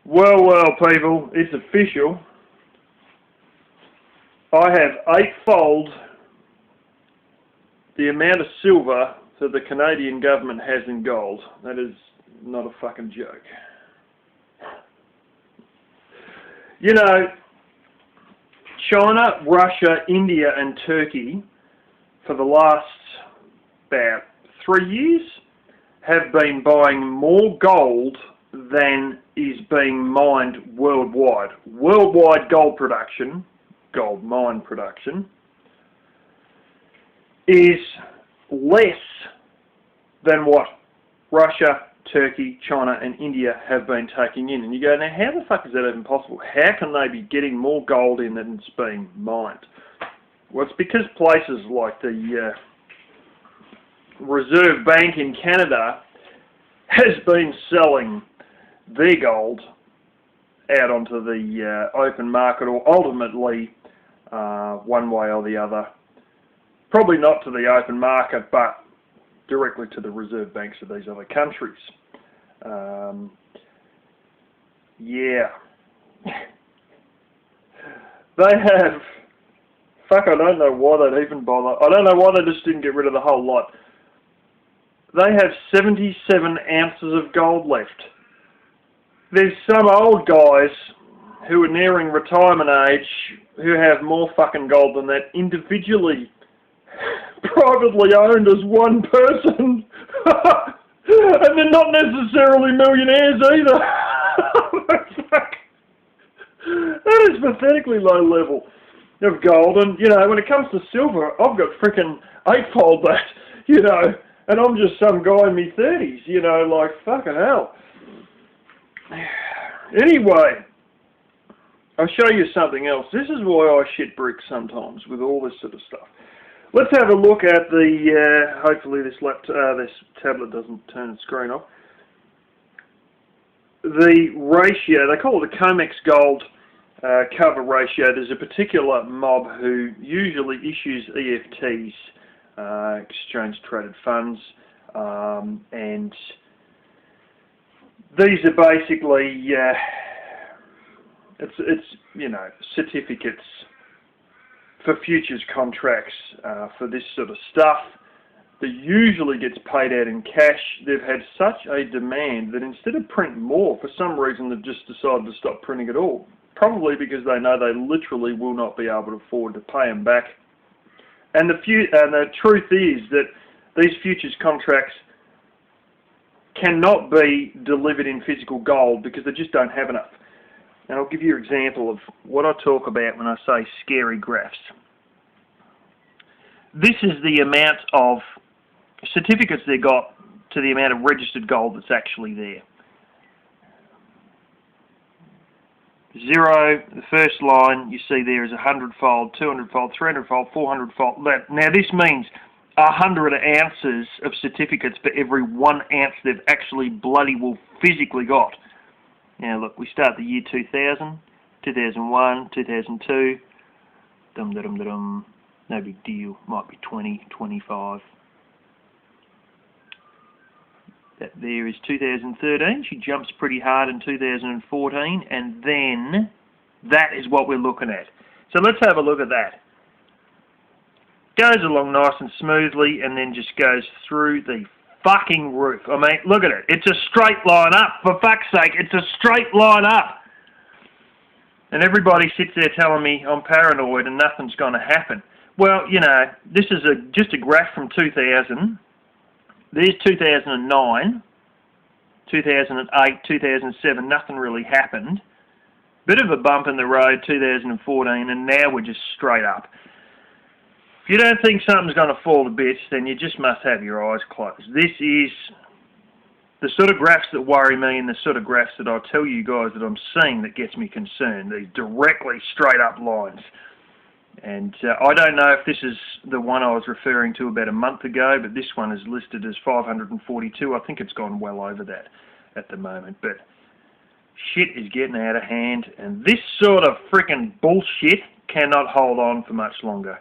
Well, people, it's official. I have eightfold the amount of silver that the Canadian government has in gold. That is not a fucking joke. You know, China, Russia, India and Turkey for the last about 3 years have been buying more gold than is being mined worldwide. Worldwide gold production, gold mine production, is less than what Russia, Turkey, China and India have been taking in. And you go, now how the fuck is that even possible? How can they be getting more gold in than it's being mined? Well, it's because places like the Reserve Bank in Canada has been selling their gold out onto the open market, or ultimately one way or the other, probably not to the open market but directly to the reserve banks of these other countries. Yeah. They have, fuck, I don't know why they'd even bother. I don't know why they just didn't get rid of the whole lot. They have 77 ounces of gold left. There's some old guys who are nearing retirement age who have more fucking gold than that individually, privately owned as one person. And they're not necessarily millionaires either. That is pathetically low level of gold. And, you know, when it comes to silver, I've got frickin' eightfold that, you know, and I'm just some guy in my 30s, you know, like, fucking hell. Anyway, I'll show you something else. This is why I shit bricks sometimes with all this sort of stuff. Let's have a look at the, hopefully this tablet doesn't turn the screen off. The ratio, they call it the COMEX gold cover ratio. There's a particular mob who usually issues EFTs, exchange traded funds, and these are basically, it's you know, certificates for futures contracts for this sort of stuff that usually gets paid out in cash. They've had such a demand that instead of printing more, for some reason they've just decided to stop printing at all. Probably because they know they literally will not be able to afford to pay them back. And the truth is that these futures contracts cannot be delivered in physical gold because they just don't have enough. And I'll give you an example of what I talk about when I say scary graphs. This is the amount of certificates they got to the amount of registered gold that's actually there. 0, the first line you see there is 100-fold, 200-fold, 300-fold, 400-fold. Now this means 100 ounces of certificates for every 1 ounce they've actually bloody well physically got. Now look, we start the year 2000, 2001, 2002, no big deal, might be 20, 25. That there is 2013, she jumps pretty hard in 2014, and then that is what we're looking at. So let's have a look at that. Goes along nice and smoothly, and then just goes through the fucking roof. I mean, look at it. It's a straight line up. For fuck's sake, it's a straight line up. And everybody sits there telling me I'm paranoid and nothing's going to happen. Well, you know, this is just a graph from 2000. There's 2009, 2008, 2007. Nothing really happened. Bit of a bump in the road, 2014, and now we're just straight up. If you don't think something's going to fall to bits, then you just must have your eyes closed. This is the sort of graphs that worry me, and the sort of graphs that I tell you guys that I'm seeing that gets me concerned. These directly straight up lines. And I don't know if this is the one I was referring to about a month ago, but this one is listed as 542. I think it's gone well over that at the moment. But shit is getting out of hand, and this sort of frickin' bullshit cannot hold on for much longer.